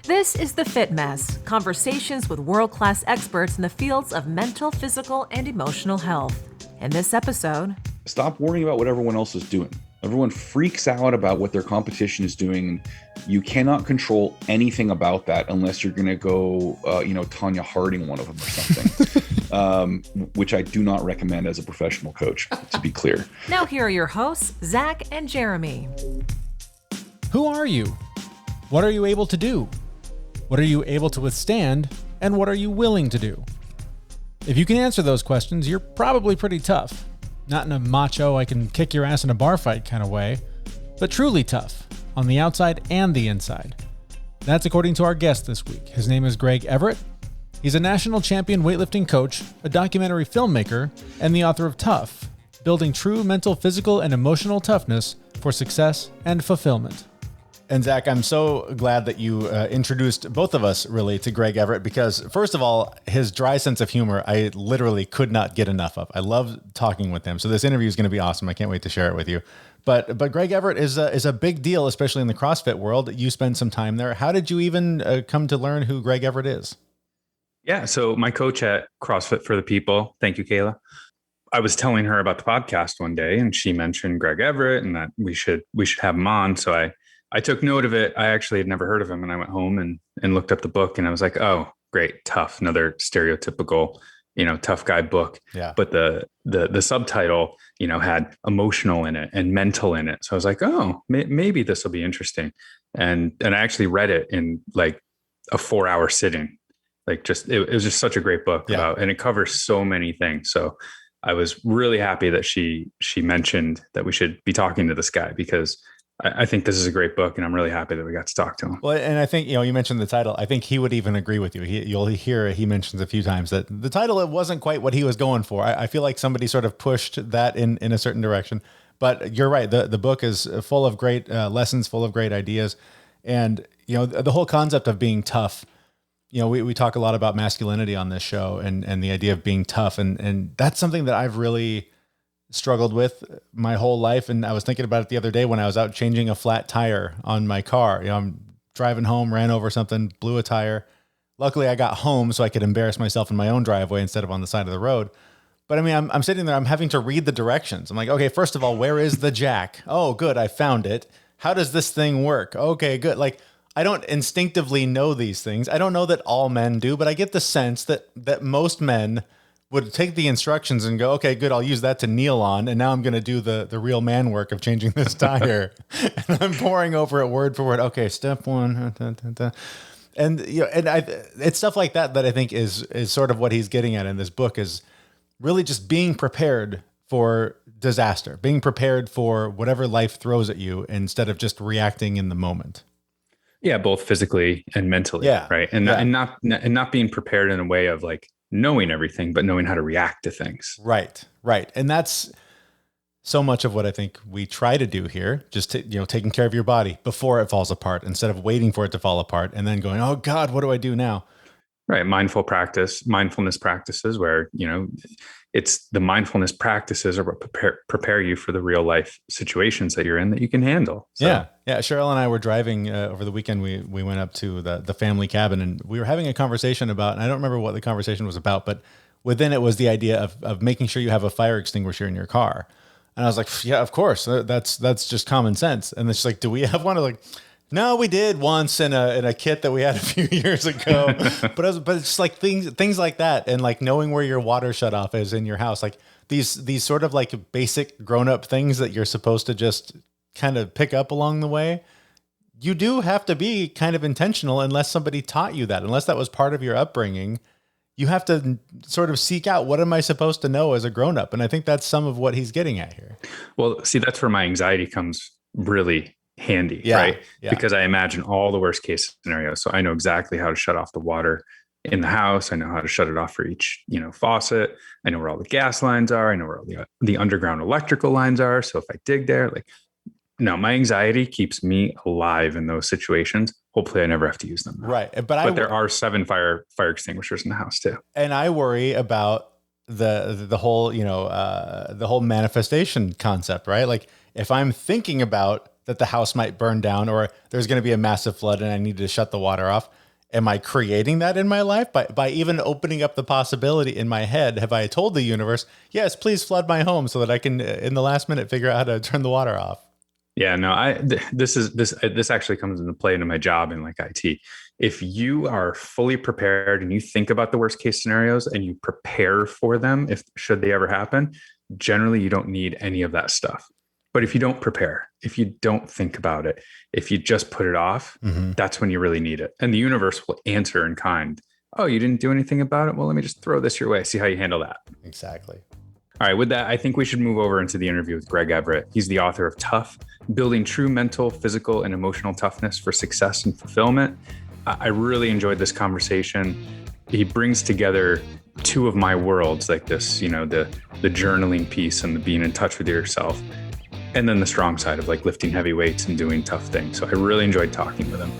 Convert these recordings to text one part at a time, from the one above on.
This is The Fit Mess, conversations with world-class experts in the fields of mental, physical, and emotional health. In this episode, stop worrying about what everyone else is doing. Everyone freaks out about what their competition is doing. You cannot control anything about that unless you're going to go, Tanya Harding one of them or something, which I do not recommend as a professional coach, to be clear. Now here are your hosts, Zach and Jeremy. Who are you? What are you able to do? What are you able to withstand? And what are you willing to do? If you can answer those questions, you're probably pretty tough. Not in a macho, I can kick your ass in a bar fight kind of way, but truly tough on the outside and the inside. That's according to our guest this week. His name is Greg Everett. He's a national champion weightlifting coach, a documentary filmmaker, and the author of Tough, Building True Mental, Physical, and Emotional Toughness for Success and Fulfillment. And Zach, I'm so glad that you introduced both of us really to Greg Everett because, first of all, his dry sense of humor, I literally could not get enough of. I love talking with him. So this interview is going to be awesome. I can't wait to share it with you. But Greg Everett is a big deal, especially in the CrossFit world. You spend some time there. How did you even come to learn who Greg Everett is? Yeah, so my coach at CrossFit for the People, thank you, Kayla. I was telling her about the podcast one day, and she mentioned Greg Everett and that we should have him on. So I took note of it. I actually had never heard of him, and I went home and looked up the book, and I was like, oh, great, Tough, another stereotypical, tough guy book. Yeah. But the subtitle, had emotional in it and mental in it. So I was like, oh, maybe this will be interesting. And I actually read it in like a 4-hour sitting. Like it was just such a great book and it covers so many things. So I was really happy that she mentioned that we should be talking to this guy because I think this is a great book, and I'm really happy that we got to talk to him. Well, and I think, you mentioned the title. I think he would even agree with you. You'll hear he mentions a few times that the title, it wasn't quite what he was going for. I feel like somebody sort of pushed that in a certain direction. But you're right. The book is full of great lessons, full of great ideas. And, the whole concept of being tough, we talk a lot about masculinity on this show and the idea of being tough. And that's something that I've really struggled with my whole life. And I was thinking about it the other day when I was out changing a flat tire on my car. I'm driving home, ran over something, blew a tire. Luckily I got home so I could embarrass myself in my own driveway instead of on the side of the road. But I mean, I'm sitting there, I'm having to read the directions. I'm like, okay, first of all, where is the jack? Oh, good. I found it. How does this thing work? Okay, good. Like, I don't instinctively know these things. I don't know that all men do, but I get the sense that most men would take the instructions and go, okay, good, I'll use that to kneel on. And now I'm going to do the real man work of changing this tire. And I'm pouring over it word for word. Okay, step one. And, it's stuff like that I think is sort of what he's getting at in this book is really just being prepared for disaster, being prepared for whatever life throws at you instead of just reacting in the moment. Yeah, both physically and mentally. Yeah. Right. And not being prepared in a way of like knowing everything, but knowing how to react to things. Right. And that's so much of what I think we try to do here, just taking care of your body before it falls apart instead of waiting for it to fall apart and then going, oh God, what do I do now? Right. Mindfulness practices where, it's the mindfulness practices are what prepare you for the real life situations that you're in that you can handle. So. Yeah. Cheryl and I were driving over the weekend. We went up to the family cabin and we were having a conversation about, and I don't remember what the conversation was about, but within it was the idea of making sure you have a fire extinguisher in your car. And I was like, yeah, of course. That's just common sense. And it's like, do we have one? Like, no, we did once in a kit that we had a few years ago, but it's just like things like that. And like knowing where your water shutoff is in your house, like these sort of like basic grown up things that you're supposed to just kind of pick up along the way. You do have to be kind of intentional unless somebody taught you that, unless that was part of your upbringing. You have to sort of seek out, what am I supposed to know as a grown up? And I think that's some of what he's getting at here. Well, see, that's where my anxiety comes really handy, right? Yeah. Because I imagine all the worst case scenarios. So I know exactly how to shut off the water in the house. I know how to shut it off for each, faucet. I know where all the gas lines are. I know where all the underground electrical lines are. So if I dig there, no, my anxiety keeps me alive in those situations. Hopefully I never have to use them. Right. But there are 7 fire extinguishers in the house too. And I worry about the whole, the whole manifestation concept, right? Like if I'm thinking about that the house might burn down, or there's going to be a massive flood and I need to shut the water off. Am I creating that in my life by even opening up the possibility in my head? Have I told the universe, yes, please flood my home so that I can, in the last minute, figure out how to turn the water off? Yeah, no, this actually comes into play into my job in like IT. If you are fully prepared and you think about the worst case scenarios and you prepare for them, if should they ever happen, generally you don't need any of that stuff. But if you don't prepare, if you don't think about it, if you just put it off, that's when you really need it. And the universe will answer in kind. Oh, you didn't do anything about it? Well, let me just throw this your way. See how you handle that. Exactly. All right, with that, I think we should move over into the interview with Greg Everett. He's the author of Tough, Building True Mental, Physical, and Emotional Toughness for Success and Fulfillment. I really enjoyed this conversation. He brings together two of my worlds, like this, the journaling piece and the being in touch with yourself, and then the strong side of like lifting heavy weights and doing tough things. So I really enjoyed talking with him.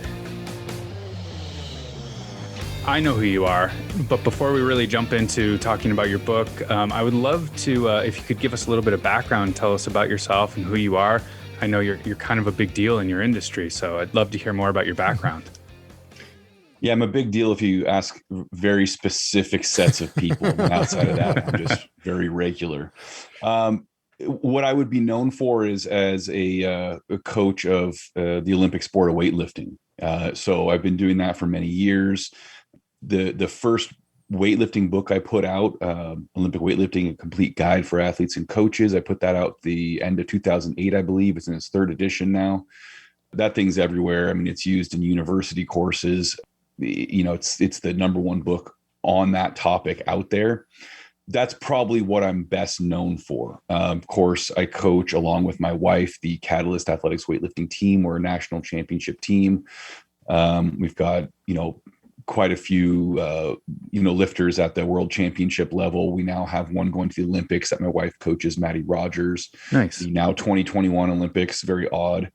I know who you are, but before we really jump into talking about your book, I would love to, if you could give us a little bit of background, tell us about yourself and who you are. I know you're kind of a big deal in your industry, so I'd love to hear more about your background. Yeah, I'm a big deal if you ask very specific sets of people. Outside of that, I'm just very regular. What I would be known for is as a coach of the Olympic sport of weightlifting. So I've been doing that for many years. The first weightlifting book I put out, Olympic Weightlifting, a complete guide for athletes and coaches. I put that out the end of 2008, I believe. It's in its third edition now. That thing's everywhere. I mean, it's used in university courses. It's the number one book on that topic out there. That's probably what I'm best known for. Of course, I coach along with my wife, the Catalyst Athletics weightlifting team. We're a national championship team. We've got, quite a few, lifters at the world championship level. We now have one going to the Olympics that my wife coaches, Maddie Rogers. Nice. The now 2021 Olympics, very odd.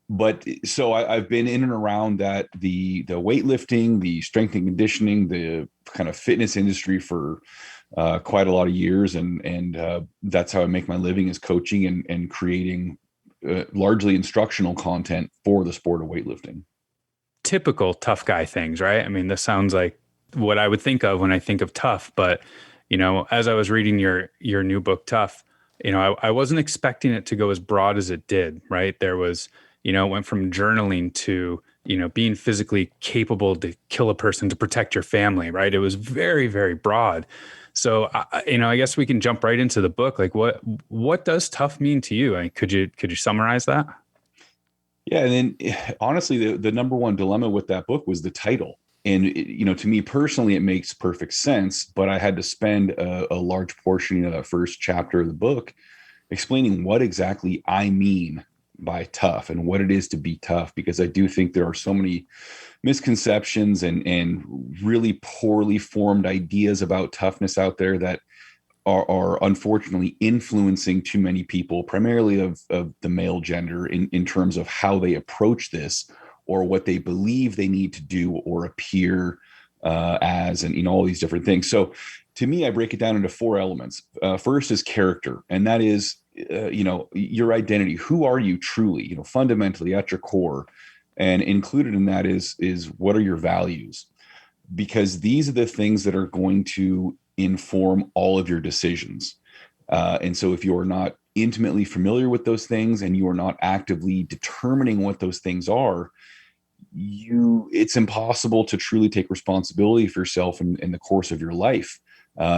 But so I've been in and around that, the weightlifting, the strength and conditioning, the kind of fitness industry for quite a lot of years. And that's how I make my living, is coaching and creating largely instructional content for the sport of weightlifting. Typical tough guy things, right? I mean, this sounds like what I would think of when I think of tough, but as I was reading your new book, Tough, I wasn't expecting it to go as broad as it did, right? There was, it went from journaling to, being physically capable to kill a person to protect your family, right? It was very, very broad. So, I guess we can jump right into the book. Like what does tough mean to you? I mean, could you summarize that? Yeah. And then honestly, the number one dilemma with that book was the title. And, to me personally, it makes perfect sense, but I had to spend a large portion of that first chapter of the book explaining what exactly I mean by tough and what it is to be tough, because I do think there are so many misconceptions and really poorly formed ideas about toughness out there that are unfortunately influencing too many people, primarily of the male gender, in terms of how they approach this or what they believe they need to do or appear as, and all these different things. So to me, I break it down into four elements. First is character, and that is your identity. Who are you truly, fundamentally at your core? And included in that is what are your values? Because these are the things that are going to inform all of your decisions. And so if you're not intimately familiar with those things and you are not actively determining what those things are, it's impossible to truly take responsibility for yourself in the course of your life.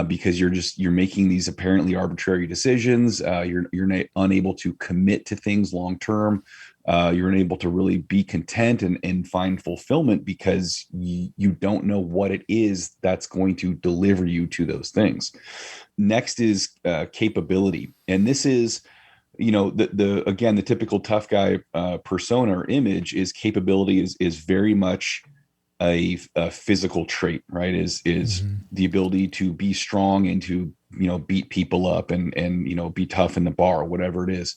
Because you're making these apparently arbitrary decisions. You're unable to commit to things long term. You're unable to really be content and find fulfillment because you don't know what it is that's going to deliver you to those things. Next is capability, and this is the typical tough guy persona or image. Is capability is very much a physical trait, right? Is the ability to be strong and to beat people up and be tough in the bar, whatever it is.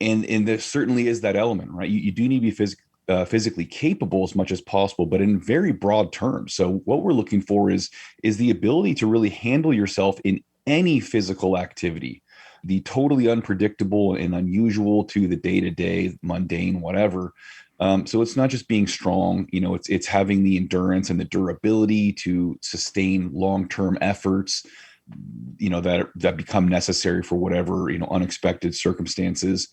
And there certainly is that element, right? You do need to be physically capable as much as possible, but in very broad terms. So what we're looking for is the ability to really handle yourself in any physical activity. the totally unpredictable and unusual to the day-to-day, mundane, whatever. So it's not just being strong, it's having the endurance and the durability to sustain long-term efforts, that become necessary for whatever, unexpected circumstances.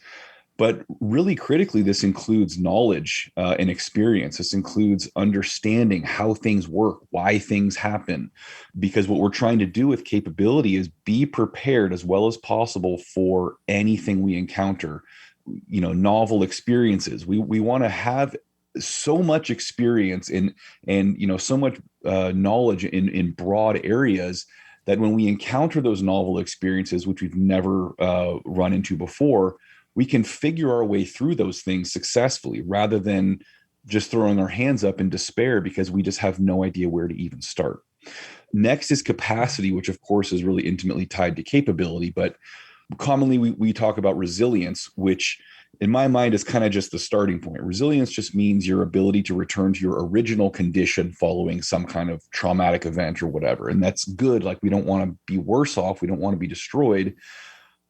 But really critically, this includes knowledge and experience. This includes understanding how things work, why things happen, because what we're trying to do with capability is be prepared as well as possible for anything we encounter, novel experiences. We want to have so much experience and so much knowledge in broad areas that when we encounter those novel experiences, which we've never run into before, we can figure our way through those things successfully rather than just throwing our hands up in despair because we just have no idea where to even start. Next is capacity, which of course is really intimately tied to capability, but commonly we talk about resilience, which in my mind is kind of just the starting point. Resilience just means your ability to return to your original condition following some kind of traumatic event or whatever. And that's good. Like, we don't want to be worse off. We don't want to be destroyed.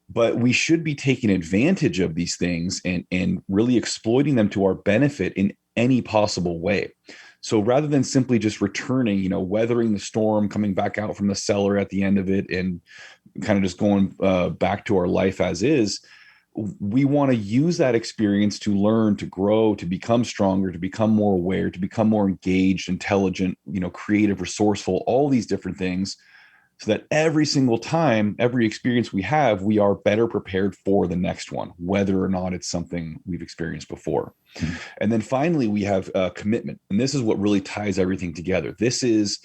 But we should be taking advantage of these things and really exploiting them to our benefit in any possible way. So rather than simply just returning, weathering the storm, coming back out from the cellar at the end of it and kind of just going back to our life as is, we want to use that experience to learn, to grow, to become stronger, to become more aware, to become more engaged, intelligent, creative, resourceful, all these different things, so that every single time, every experience we have, we are better prepared for the next one, whether or not it's something we've experienced before. Mm-hmm. And then finally, we have commitment. And this is what really ties everything together. This is,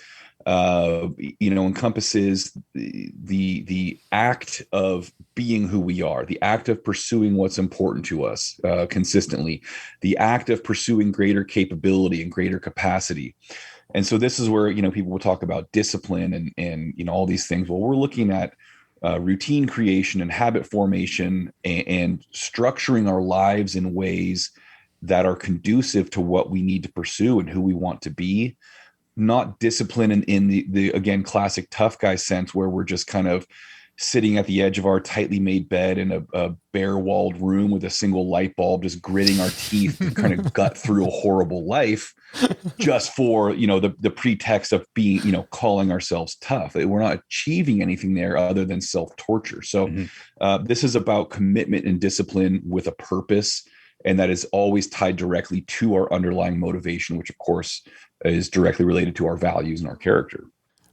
encompasses the act of being who we are, the act of pursuing what's important to us consistently, the act of pursuing greater capability and greater capacity. And so this is where, people will talk about discipline and all these things. Well, we're looking at routine creation and habit formation and structuring our lives in ways that are conducive to what we need to pursue and who we want to be. Not discipline in the again, classic tough guy sense where we're just kind of sitting at the edge of our tightly made bed in a bare walled room with a single light bulb, just gritting our teeth to kind of gut through a horrible life just for, the pretext of being, calling ourselves tough. We're not achieving anything there other than self-torture. So this is about commitment and discipline with a purpose. And that is always tied directly to our underlying motivation, which of course is directly related to our values and our character.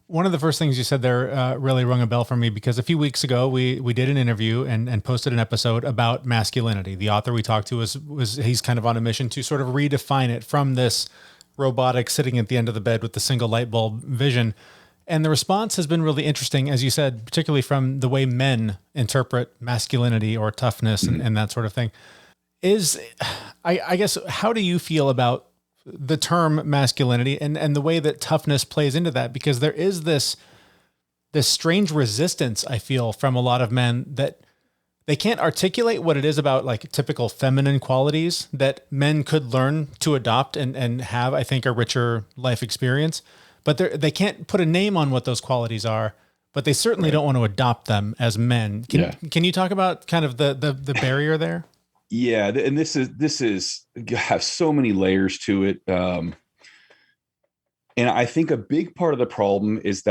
One of the first things you said there really rung a bell for me, because a few weeks ago we did an interview and posted an episode about masculinity. The author we talked to was he's kind of on a mission to sort of redefine it from this robotic sitting at the end of the bed with the single light bulb vision. And the response has been really interesting, as you said, particularly from the way men interpret masculinity or toughness and that sort of thing. I guess, how do you feel about the term masculinity and the way that toughness plays into that? Because there is this strange resistance, I feel, from a lot of men that they can't articulate what it is about like typical feminine qualities that men could learn to adopt and have, I think, a richer life experience. But they can't put a name on what those qualities are, but they certainly don't want to adopt them as men. Can you talk about kind of the barrier there? Yeah, and this is has so many layers to it, and I think a big part of the problem is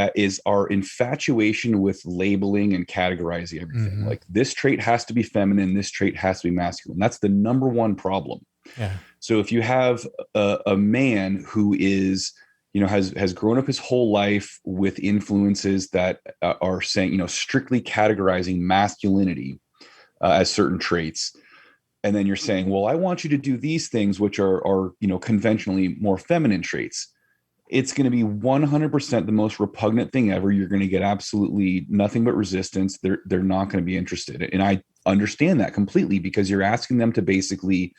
our infatuation with labeling and categorizing everything. Mm-hmm. Like, this trait has to be feminine, this trait has to be masculine. That's the number one problem. Yeah. So if you have a man who is, has grown up his whole life with influences that are saying, strictly categorizing masculinity as certain traits. And then you're saying, well, I want you to do these things, which are conventionally more feminine traits. It's going to be 100% the most repugnant thing ever. You're going to get absolutely nothing but resistance. They're not going to be interested. And I understand that completely, because you're asking them to basically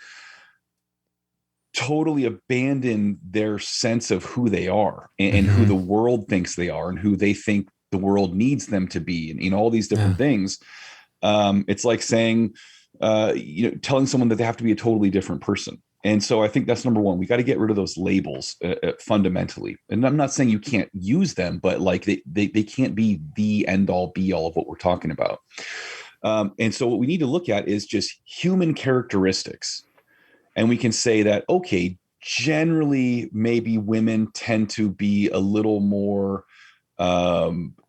totally abandon their sense of who they are and who the world thinks they are and who they think the world needs them to be, and all these different things. It's like saying, telling someone that they have to be a totally different person. And so I think that's number one. We got to get rid of those labels fundamentally. And I'm not saying you can't use them, but like they can't be the end all be all of what we're talking about. And so what we need to look at is just human characteristics. And we can say that, okay, generally, maybe women tend to be a little more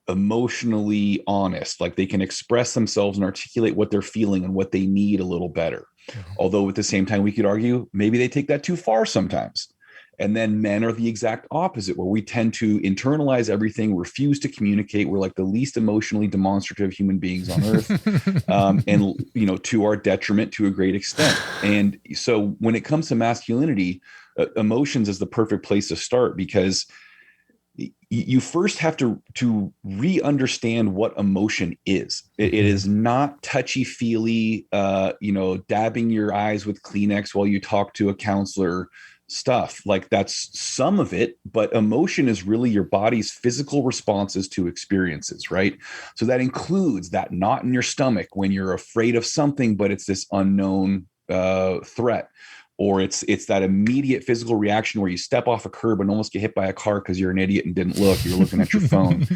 emotionally honest, like they can express themselves and articulate what they're feeling and what they need a little better. Although at the same time, we could argue maybe they take that too far sometimes. And then men are the exact opposite, where we tend to internalize everything, refuse to communicate. We're like the least emotionally demonstrative human beings on earth, and to our detriment to a great extent. And so when it comes to masculinity, emotions is the perfect place to start, because you first have to re-understand what emotion is. It is not touchy-feely, dabbing your eyes with Kleenex while you talk to a counselor stuff. Like, that's some of it, but emotion is really your body's physical responses to experiences, right? So that includes that knot in your stomach when you're afraid of something, but it's this unknown threat. Or it's that immediate physical reaction where you step off a curb and almost get hit by a car because you're an idiot and didn't look. You're looking at your phone.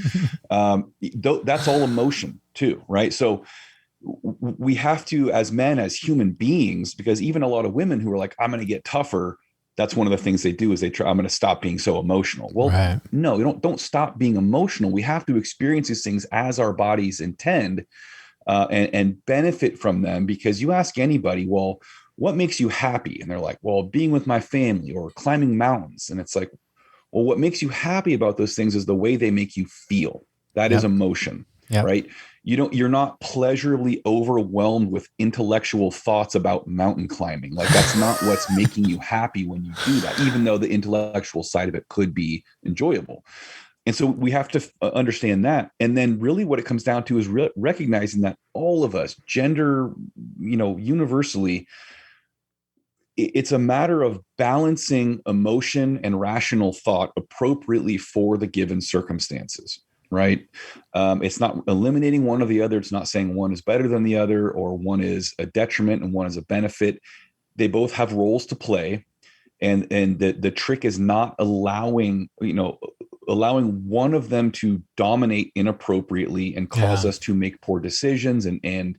That's all emotion too, right? So we have to, as men, as human beings, because even a lot of women who are like, I'm going to get tougher, that's one of the things they do is they try, I'm going to stop being so emotional. Well, right. No, you don't stop being emotional. We have to experience these things as our bodies intend, and benefit from them. Because you ask anybody, well, what makes you happy? And they're like, well, being with my family or climbing mountains. And it's like, well, what makes you happy about those things is the way they make you feel. That is emotion, right? You're not pleasurably overwhelmed with intellectual thoughts about mountain climbing. Like, that's not what's making you happy when you do that, even though the intellectual side of it could be enjoyable. And so we have to understand that. And then really what it comes down to is recognizing that all of us, gender, universally, it's a matter of balancing emotion and rational thought appropriately for the given circumstances, right? It's not eliminating one or the other. It's not saying one is better than the other, or one is a detriment and one is a benefit. They both have roles to play. And the trick is not allowing one of them to dominate inappropriately and cause us to make poor decisions. And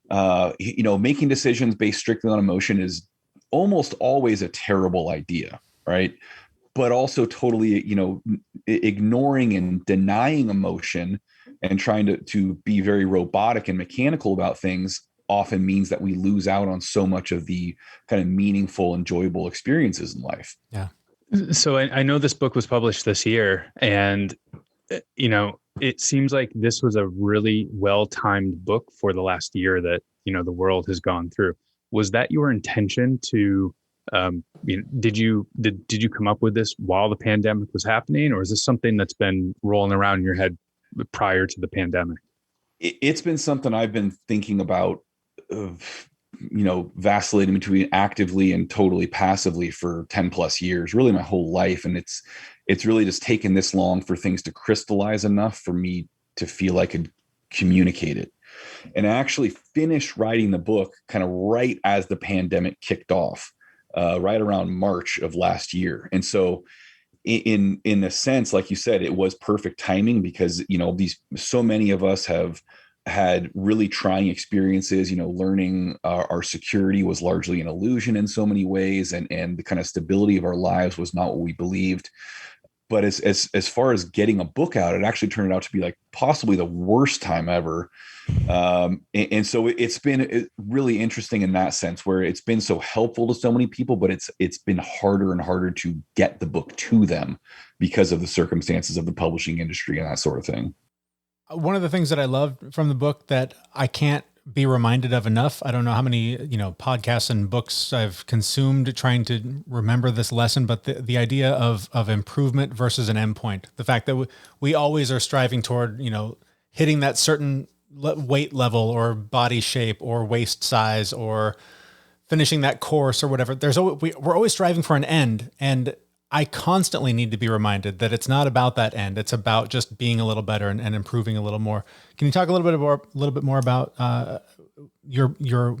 making decisions based strictly on emotion is almost always a terrible idea, right? But also totally, ignoring and denying emotion and trying to be very robotic and mechanical about things often means that we lose out on so much of the kind of meaningful, enjoyable experiences in life. Yeah. So I know this book was published this year, and, it seems like this was a really well-timed book for the last year that, the world has gone through. Was that your intention to, did you come up with this while the pandemic was happening, or is this something that's been rolling around in your head prior to the pandemic? It's been something I've been thinking about, vacillating between actively and totally passively for 10 plus years, really my whole life. And it's really just taken this long for things to crystallize enough for me to feel I could communicate it. And I actually finished writing the book kind of right as the pandemic kicked off, right around March of last year. And so in a sense, like you said, it was perfect timing because, so many of us have had really trying experiences, learning our security was largely an illusion in so many ways. And the kind of stability of our lives was not what we believed. But as far as getting a book out, it actually turned out to be like possibly the worst time ever. And so it's been really interesting in that sense, where it's been so helpful to so many people, but it's been harder and harder to get the book to them because of the circumstances of the publishing industry and that sort of thing. One of the things that I loved from the book that I can't be reminded of enough, I don't know how many, podcasts and books I've consumed trying to remember this lesson, but the idea of improvement versus an endpoint, the fact that we always are striving toward, hitting that certain weight level or body shape or waist size or finishing that course or whatever. We're always striving for an end. And I constantly need to be reminded that it's not about that end. It's about just being a little better and improving a little more. Can you talk a little bit more about your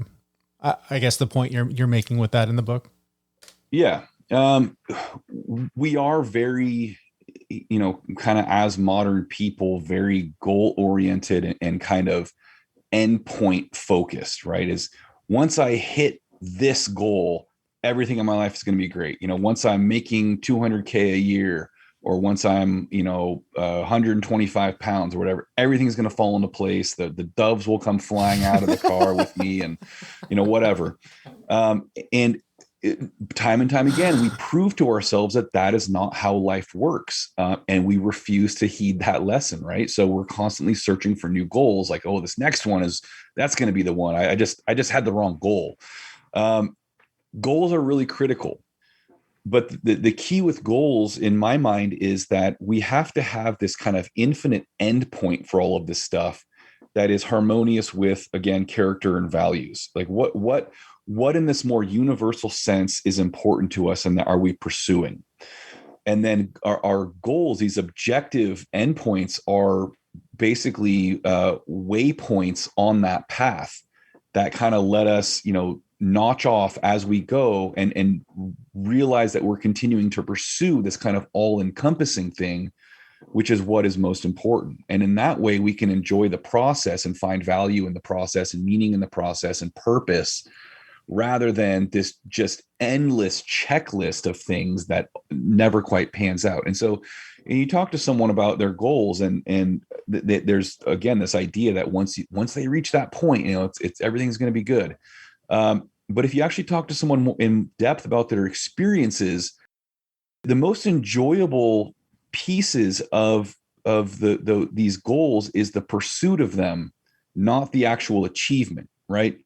I guess the point you're making with that in the book? Yeah. We are very, kind of as modern people, very goal oriented and kind of endpoint focused, right? Is once I hit this goal, everything in my life is going to be great. Once I'm making 200K a year, or once I'm, 125 pounds or whatever, everything's going to fall into place. The doves will come flying out of the car with me, and, whatever. And time and time again, we prove to ourselves that that is not how life works. And we refuse to heed that lesson, right? So we're constantly searching for new goals. Like, oh, this next one that's going to be the one. I just had the wrong goal. Goals are really critical. But the key with goals in my mind is that we have to have this kind of infinite endpoint for all of this stuff that is harmonious with, again, character and values. Like what in this more universal sense is important to us, and that are we pursuing? And then our goals, these objective endpoints, are basically waypoints on that path that kind of let us, notch off as we go, and realize that we're continuing to pursue this kind of all-encompassing thing, which is what is most important. And in that way, we can enjoy the process and find value in the process and meaning in the process and purpose, rather than this just endless checklist of things that never quite pans out. And so, and you talk to someone about their goals, and there's, again, this idea that once they reach that point, it's everything's going to be good. But if you actually talk to someone in depth about their experiences, the most enjoyable pieces of these goals is the pursuit of them, not the actual achievement, right?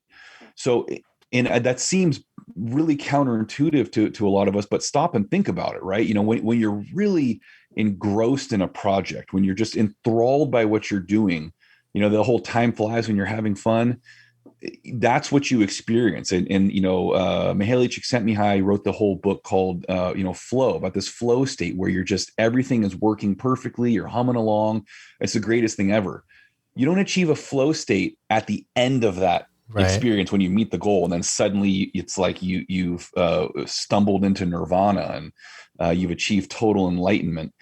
So, and that seems really counterintuitive to a lot of us, but stop and think about it, right? When you're really engrossed in a project, when you're just enthralled by what you're doing, the whole time flies when you're having fun. That's what you experience. And Mihaly Csikszentmihalyi wrote the whole book called, Flow, about this flow state where you're just, everything is working perfectly. You're humming along. It's the greatest thing ever. You don't achieve a flow state at the end of that experience when you meet the goal. And then suddenly it's like you've stumbled into nirvana, and you've achieved total enlightenment.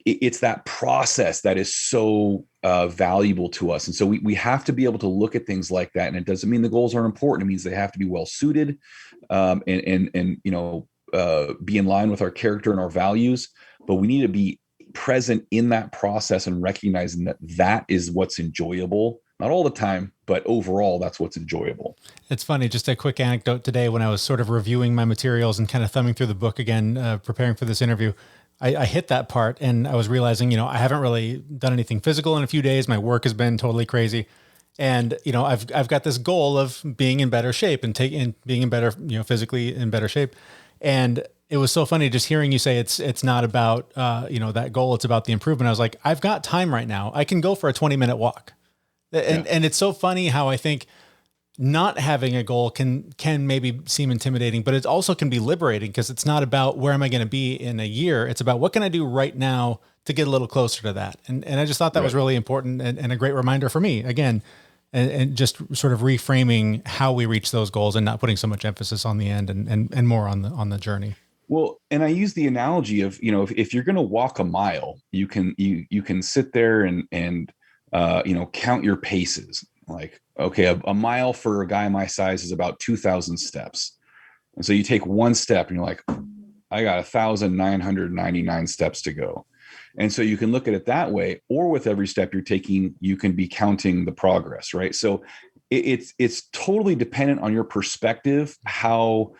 It's that process that is so valuable to us. And so we have to be able to look at things like that. And it doesn't mean the goals aren't important. It means they have to be well suited, and be in line with our character and our values. But we need to be present in that process and recognizing that is what's enjoyable. Not all the time, but overall, that's what's enjoyable. It's funny, just a quick anecdote today when I was sort of reviewing my materials and kind of thumbing through the book again, preparing for this interview. I hit that part and I was realizing, I haven't really done anything physical in a few days. My work has been totally crazy. And, I've got this goal of being in better shape and being in better, physically in better shape. And it was so funny just hearing you say it's not about, that goal. It's about the improvement. I was like, I've got time right now. I can go for a 20-minute walk. And it's so funny how I think not having a goal can maybe seem intimidating, but it also can be liberating, because it's not about where am I going to be in a year. It's about what can I do right now to get a little closer to that. And I just thought that was really important and a great reminder for me, again, and just sort of reframing how we reach those goals and not putting so much emphasis on the end and more on the journey. Well, and I use the analogy of, if you're going to walk a mile, you can sit there and count your paces. Like, okay, a mile for a guy my size is about 2,000 steps. And so you take one step and you're like, I got 1,999 steps to go. And so you can look at it that way, or with every step you're taking, you can be counting the progress, right? So it's totally dependent on your perspective, how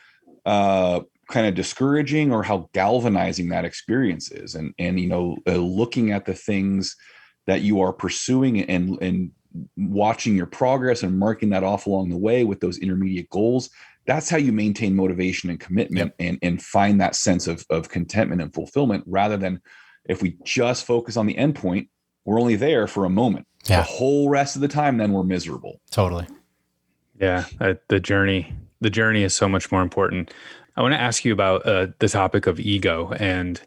kind of discouraging or how galvanizing that experience is. And looking at the things that you are pursuing and watching your progress and marking that off along the way with those intermediate goals. That's how you maintain motivation and commitment, and find that sense of contentment and fulfillment, rather than if we just focus on the end point, we're only there for a moment. Yeah. The whole rest of the time, then we're miserable. Totally. Yeah. The journey is so much more important. I want to ask you about the topic of ego, and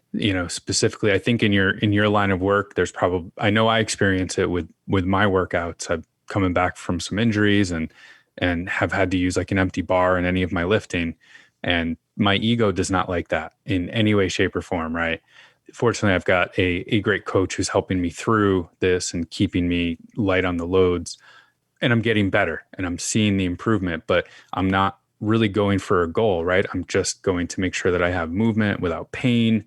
specifically, I think in your line of work, there's probably, I know I experience it with my workouts. I'm coming back from some injuries and have had to use like an empty bar in any of my lifting, and my ego does not like that in any way, shape, or form. Right? Fortunately, I've got a great coach who's helping me through this and keeping me light on the loads. and I'm getting better and I'm seeing the improvement, but I'm not really going for a goal, right? I'm just going to make sure that I have movement without pain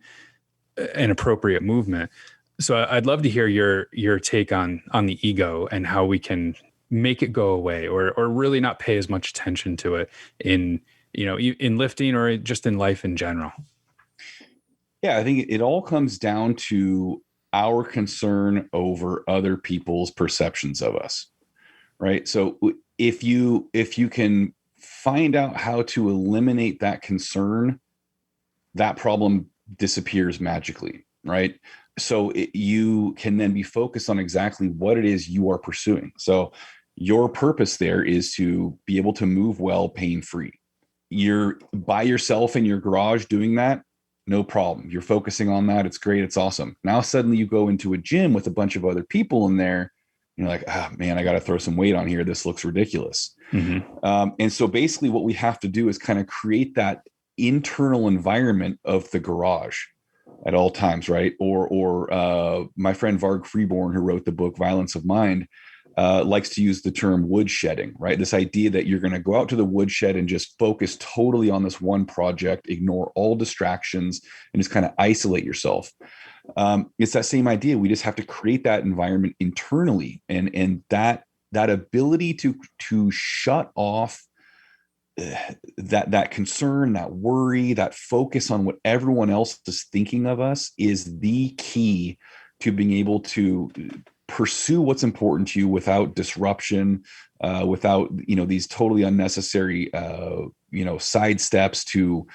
and appropriate movement. So I'd love to hear your take on the ego and how we can make it go away, or really not pay as much attention to it in, in lifting or just in life in general. Yeah, I think it all comes down to our concern over other people's perceptions of us, right? So if you can find out how to eliminate that concern, that problem disappears magically, right? So you can then be focused on exactly what it is you are pursuing. So your purpose there is to be able to move well, pain-free. You're by yourself in your garage doing that, no problem. You're focusing on that. It's great. It's awesome. Now suddenly you go into a gym with a bunch of other people in there. You're like, oh man, I got to throw some weight on here. This looks ridiculous. And so basically what we have to do is kind of create that internal environment of the garage at all times, right? Or my friend Varg Freeborn, who wrote the book Violence of Mind, likes to use the term woodshedding, right? This idea that you're going to go out to the woodshed and just focus totally on this one project, ignore all distractions, and just kind of isolate yourself. It's that same idea. We just have to create that environment internally, and that ability to shut off that concern, that worry, that focus on what everyone else is thinking of us is the key to being able to pursue what's important to you without disruption, without, these totally unnecessary, side steps to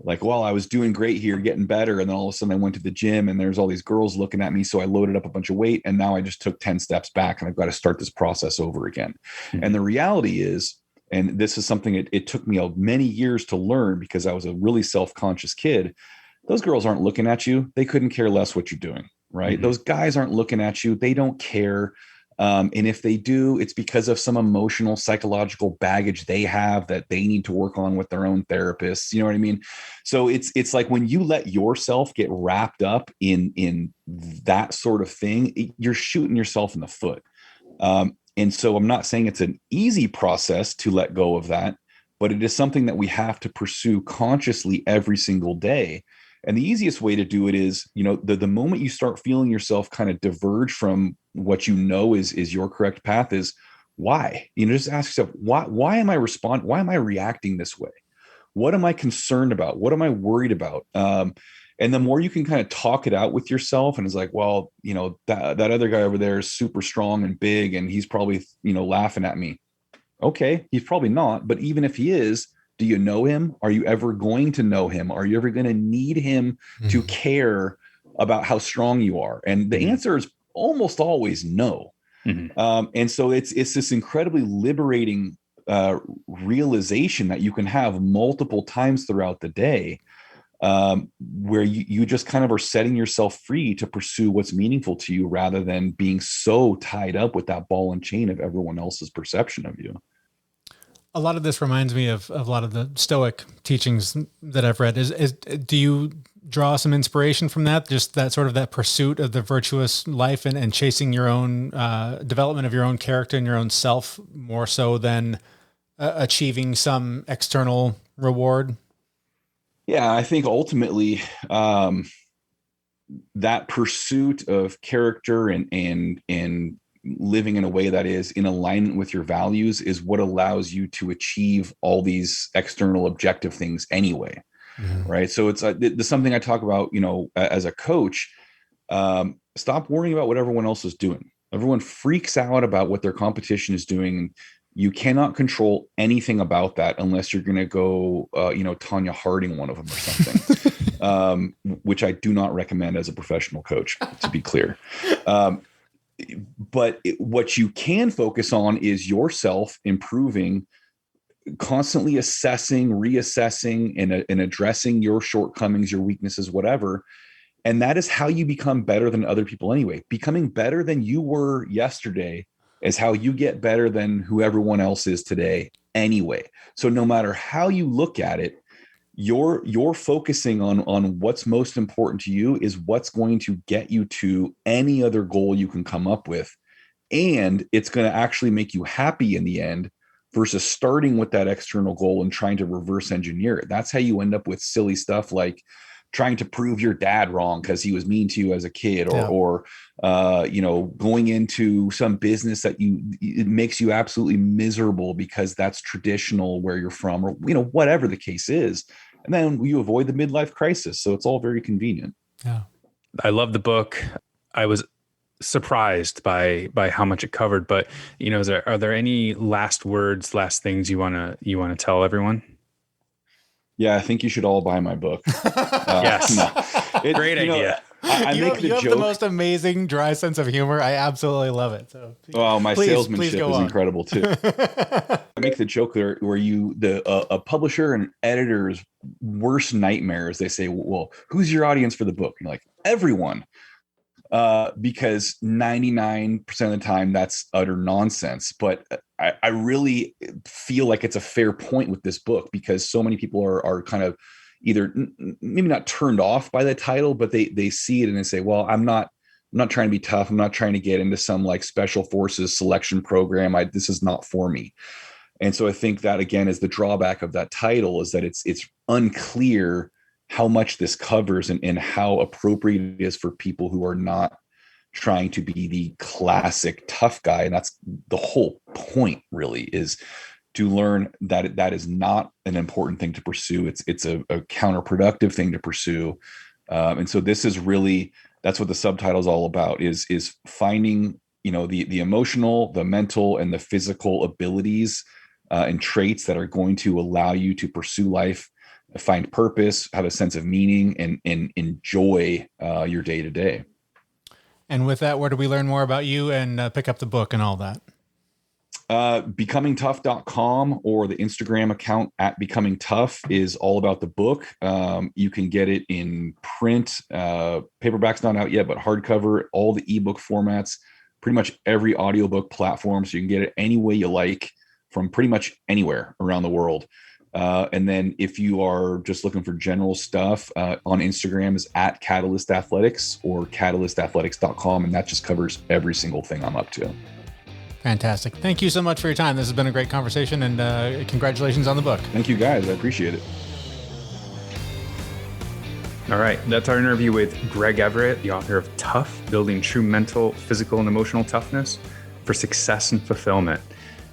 like, well, I was doing great here, getting better. And then all of a sudden I went to the gym and there's all these girls looking at me. So I loaded up a bunch of weight and now I just took 10 steps back and I've got to start this process over again. And the reality is, and this is something it took me many years to learn because I was a really self-conscious kid. Those girls aren't looking at you. They couldn't care less what you're doing, right? Those guys aren't looking at you. They don't care. And if they do, it's because of some emotional, psychological baggage they have that they need to work on with their own therapists. You know what I mean? So it's like when you let yourself get wrapped up in that sort of thing, you're shooting yourself in the foot. And so I'm not saying it's an easy process to let go of that, but it is something that we have to pursue consciously every single day. And the easiest way to do it is, the moment you start feeling yourself kind of diverge from what is your correct path is why? Just ask yourself, why am I reacting this way? What am I concerned about? What am I worried about? And the more you can kind of talk it out with yourself, and it's like, well, that other guy over there is super strong and big, and he's probably, laughing at me. Okay, he's probably not. But even if he is, do you know him? Are you ever going to know him? Are you ever going to need him to care about how strong you are? And the answer is almost always no. And so it's this incredibly liberating realization that you can have multiple times throughout the day, where you just kind of are setting yourself free to pursue what's meaningful to you rather than being so tied up with that ball and chain of everyone else's perception of you. A lot of this reminds me of a lot of the Stoic teachings that I've read. Do you draw some inspiration from that? Just that sort of that pursuit of the virtuous life and chasing your own development of your own character and your own self more so than achieving some external reward? Yeah, I think ultimately that pursuit of character and living in a way that is in alignment with your values is what allows you to achieve all these external objective things anyway. Right. So it's something I talk about, as a coach. Stop worrying about what everyone else is doing. Everyone freaks out about what their competition is doing. You cannot control anything about that unless you're going to go, Tanya Harding one of them or something, which I do not recommend as a professional coach, to be clear. But what you can focus on is yourself improving, constantly assessing, reassessing, and addressing your shortcomings, your weaknesses, whatever. And that is how you become better than other people anyway. Becoming better than you were yesterday is how you get better than who everyone else is today anyway. So no matter how you look at it, you're focusing on what's most important to you is what's going to get you to any other goal you can come up with and it's going to actually make you happy in the end versus starting with that external goal and trying to reverse engineer it. That's how you end up with silly stuff like trying to prove your dad wrong because he was mean to you as a kid, or going into some business that it makes you absolutely miserable because that's traditional where you're from, or whatever the case is. And then you avoid the midlife crisis. So it's all very convenient. Yeah. I love the book. I was surprised by how much it covered, but are there any last words, last things you want to tell everyone? Yeah, I think you should all buy my book. Yes. Great idea. You have the most amazing dry sense of humor. I absolutely love it. So, my salesmanship is incredible too. I make the joke where a publisher and editor's worst nightmare is they say, well, who's your audience for the book? And you're like, everyone. Because 99% of the time that's utter nonsense. But I really feel like it's a fair point with this book, because so many people are kind of either maybe not turned off by the title, but they see it and they say, well, I'm not trying to be tough. I'm not trying to get into some like special forces selection program. This is not for me. And so I think that, again, is the drawback of that title, is that it's unclear how much this covers and how appropriate it is for people who are not trying to be the classic tough guy. And that's the whole point, really, is to learn that that is not an important thing to pursue. It's a counterproductive thing to pursue. And so this is really, that's what the subtitle is all about, is finding, the emotional, the mental, and the physical abilities and traits that are going to allow you to pursue life, find purpose, have a sense of meaning, and enjoy your day to day. And with that, where do we learn more about you and pick up the book and all that? Becomingtough.com or the Instagram account at Becoming Tough is all about the book. You can get it in print. Paperback's not out yet, but hardcover, all the ebook formats, pretty much every audiobook platform. So you can get it any way you like from pretty much anywhere around the world. And then if you are just looking for general stuff, on Instagram is at Catalyst Athletics or catalystathletics.com. And that just covers every single thing I'm up to. Fantastic. Thank you so much for your time. This has been a great conversation, and congratulations on the book. Thank you, guys. I appreciate it. All right. That's our interview with Greg Everett, the author of Tough, Building True Mental, Physical, and Emotional Toughness for Success and Fulfillment.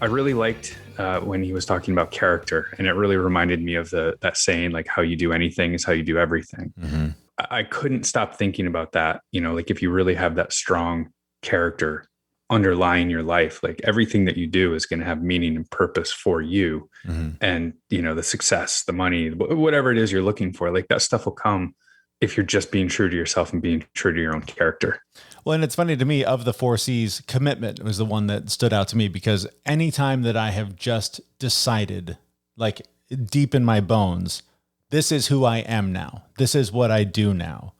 I really liked when he was talking about character, and it really reminded me of that saying, like, how you do anything is how you do everything. Mm-hmm. I couldn't stop thinking about that. Like if you really have that strong character underlying your life, like everything that you do is going to have meaning and purpose for you. Mm-hmm. And, the success, the money, whatever it is you're looking for, like that stuff will come if you're just being true to yourself and being true to your own character. Well, and it's funny to me, of the 4 C's, commitment was the one that stood out to me, because anytime that I have just decided, like deep in my bones, this is who I am now, this is what I do now,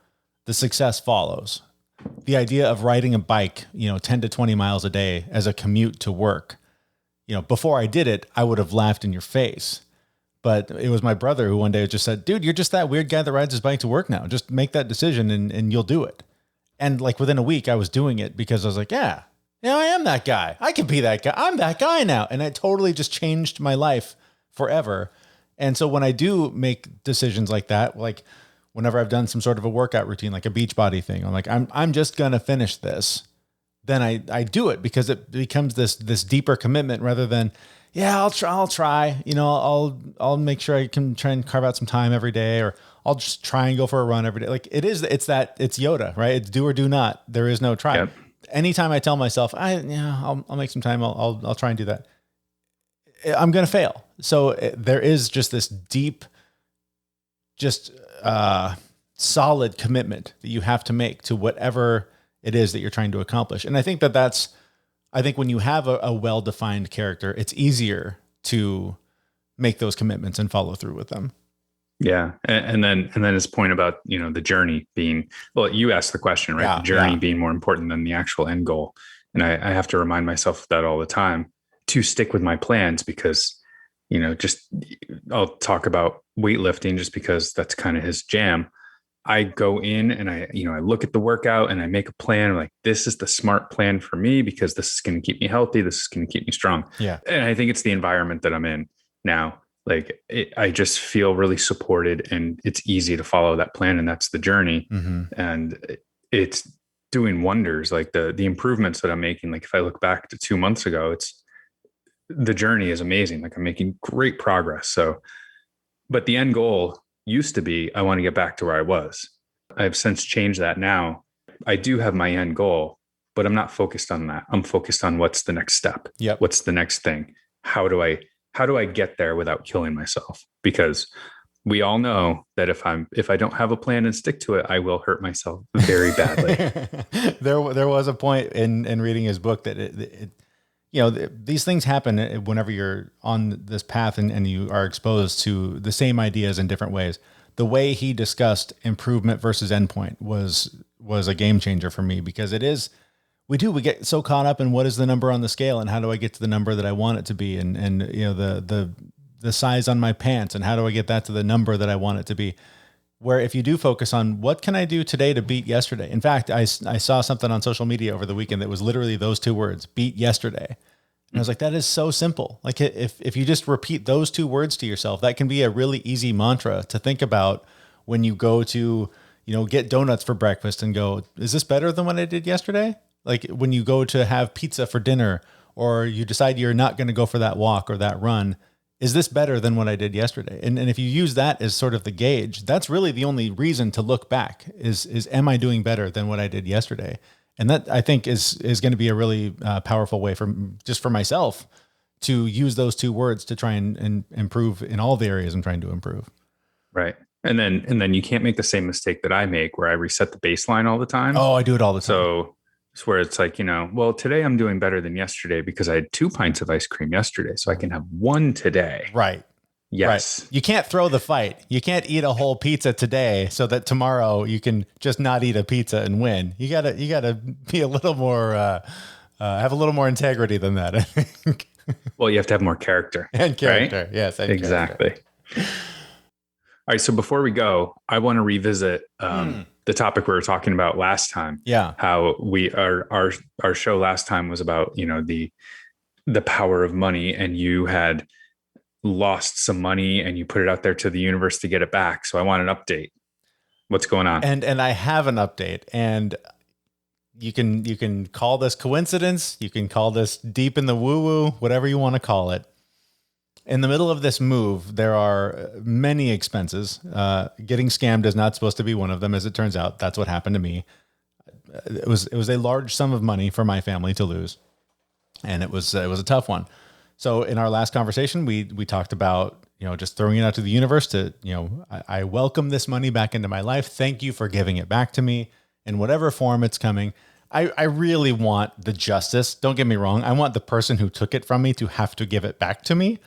the success follows. The idea of riding a bike, 10 to 20 miles a day as a commute to work, before I did it, I would have laughed in your face. But it was my brother who one day just said, dude, you're just that weird guy that rides his bike to work now. Just make that decision and you'll do it. And like within a week I was doing it, because I was like, yeah, I am that guy. I can be that guy. I'm that guy now. And it totally just changed my life forever. And so when I do make decisions like that, like whenever I've done some sort of a workout routine, like a Beachbody thing, I'm like, I'm just going to finish this. Then I do it, because it becomes this deeper commitment rather than, yeah, I'll try, I'll make sure I can try and carve out some time every day, or I'll just try and go for a run every day. Like it's Yoda, right? It's do or do not. There is no try. Yep. Anytime I tell myself, I'll make some time. I'll try and do that, I'm going to fail. So there is just this deep, solid commitment that you have to make to whatever it is that you're trying to accomplish. And I think I think when you have a well-defined character, it's easier to make those commitments and follow through with them. Yeah. And then his point about, the journey being, well, you asked the question, right? Yeah, the journey being more important than the actual end goal. And I have to remind myself of that all the time to stick with my plans, because, I'll talk about weightlifting just because that's kind of his jam. I go in and I look at the workout and I make a plan. I'm like, this is the smart plan for me because this is going to keep me healthy. This is going to keep me strong. Yeah. And I think it's the environment that I'm in now. Like I just feel really supported and it's easy to follow that plan. And that's the journey. And it's doing wonders. Like the improvements that I'm making. Like if I look back to 2 months ago, the journey is amazing. Like I'm making great progress. So, but the end goal used to be, I want to get back to where I was. I've since changed that now. I do have my end goal, but I'm not focused on that. I'm focused on what's the next step. Yep. What's the next thing? How do I get there without killing myself? Because we all know that if I don't have a plan and stick to it, I will hurt myself very badly. There was a point in reading his book that these things happen whenever you're on this path and you are exposed to the same ideas in different ways. The way he discussed improvement versus endpoint was a game changer for me, because we get so caught up in what is the number on the scale and how do I get to the number that I want it to be, and the size on my pants and how do I get that to the number that I want it to be. Where if you do focus on what can I do today to beat yesterday? In fact, I saw something on social media over the weekend that was literally those 2 words, beat yesterday. And I was like, that is so simple. Like if you just repeat those 2 words to yourself, that can be a really easy mantra to think about when you go to, get donuts for breakfast and go, is this better than what I did yesterday? Like when you go to have pizza for dinner, or you decide you're not going to go for that walk or that run, is this better than what I did yesterday? And if you use that as sort of the gauge, that's really the only reason to look back is am I doing better than what I did yesterday? And that I think is going to be a really powerful way for myself to use those 2 words to try and improve in all the areas I'm trying to improve. Right. And then you can't make the same mistake that I make where I reset the baseline all the time. Oh, I do it all the time. So it's where it's like, well, today I'm doing better than yesterday because I had 2 pints of ice cream yesterday. So I can have 1 today. Right. Yes. Right. You can't throw the fight. You can't eat a whole pizza today so that tomorrow you can just not eat a pizza and win. You gotta be a little more, have a little more integrity than that, I think. Well, you have to have more character. And character. Right? Yes. And exactly. Character. All right. So before we go, I want to revisit the topic we were talking about last time. Yeah. How our show last time was about, the power of money, and you had lost some money and you put it out there to the universe to get it back. So I want an update. What's going on? And I have an update, and you can call this coincidence. You can call this deep in the woo-woo, whatever you want to call it. In the middle of this move, there are many expenses. Getting scammed is not supposed to be one of them. As it turns out, that's what happened to me. It was a large sum of money for my family to lose, and it was a tough one. So in our last conversation, we talked about, just throwing it out to the universe to, I welcome this money back into my life. Thank you for giving it back to me in whatever form it's coming. I really want the justice. Don't get me wrong. I want the person who took it from me to have to give it back to me.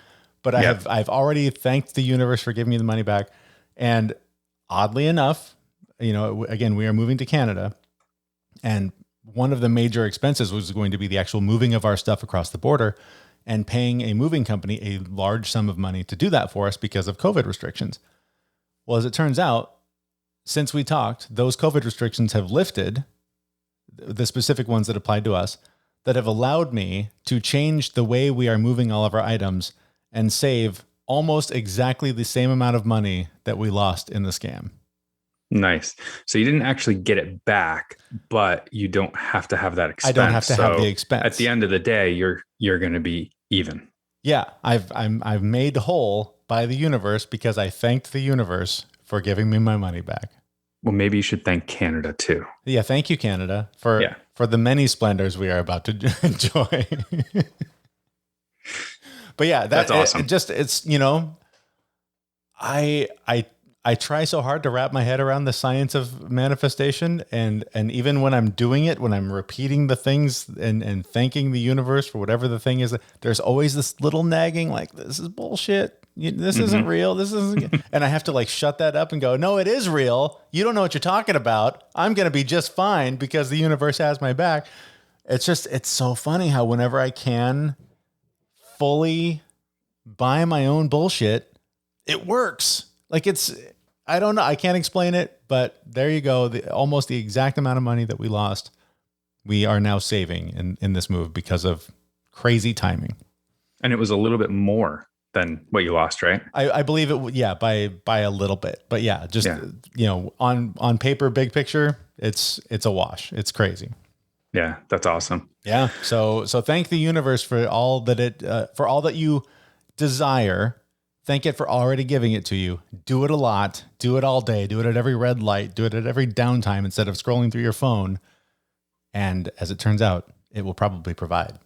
But yep. I've already thanked the universe for giving me the money back. And oddly enough, again, we are moving to Canada, and one of the major expenses was going to be the actual moving of our stuff across the border, and paying a moving company a large sum of money to do that for us because of COVID restrictions. Well, as it turns out, since we talked, those COVID restrictions have lifted, the specific ones that applied to us, that have allowed me to change the way we are moving all of our items and save almost exactly the same amount of money that we lost in the scam. Nice. So you didn't actually get it back, but you don't have to have that expense. I don't have to have the expense. At the end of the day, you're going to be even. Yeah, I've made whole by the universe because I thanked the universe for giving me my money back. Well, maybe you should thank Canada too. Yeah, thank you, Canada, for the many splendors we are about to enjoy. But yeah, that's awesome. I try so hard to wrap my head around the science of manifestation, and even when I'm doing it, when I'm repeating the things and thanking the universe for whatever the thing is, there's always this little nagging, like, this is bullshit. This isn't real. This isn't. And I have to shut that up and go, no, it is real. You don't know what you're talking about. I'm going to be just fine because the universe has my back. It's so funny how whenever I can fully buy my own bullshit, it works. I don't know. I can't explain it, but there you go. Almost the exact amount of money that we lost, we are now saving in this move because of crazy timing. And it was a little bit more than what you lost, right? I believe it. Yeah, by a little bit, but yeah, just on paper, big picture, it's a wash. It's crazy. Yeah, that's awesome. Yeah. So thank the universe for all that you desire. Thank it for already giving it to you. Do it a lot. Do it all day. Do it at every red light. Do it at every downtime instead of scrolling through your phone. And as it turns out, it will probably provide.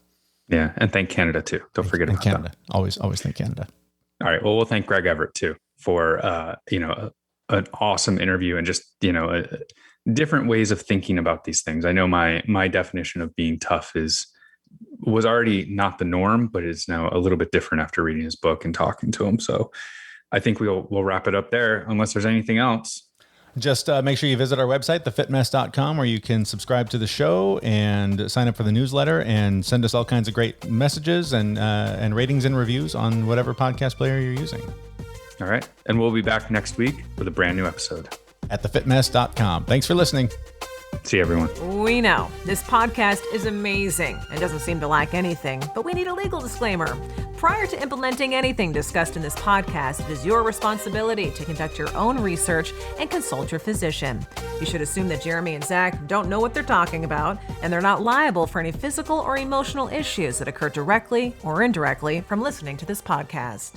Yeah. And thank Canada too. Don't forget about Canada. that. Always thank Canada. All right. Well, we'll thank Greg Everett too for, an awesome interview and just, different ways of thinking about these things. I know my definition of being tough was already not the norm, but is now a little bit different after reading his book and talking to him. So I think we'll wrap it up there unless there's anything else. Just make sure you visit our website, thefitmess.com, where you can subscribe to the show and sign up for the newsletter and send us all kinds of great messages and ratings and reviews on whatever podcast player you're using. All right. And we'll be back next week with a brand new episode at thefitmess.com. Thanks for listening. See you, everyone. We know this podcast is amazing and doesn't seem to lack anything, but we need a legal disclaimer. Prior to implementing anything discussed in this podcast, it is your responsibility to conduct your own research and consult your physician. You should assume that Jeremy and Zach don't know what they're talking about, and they're not liable for any physical or emotional issues that occur directly or indirectly from listening to this podcast.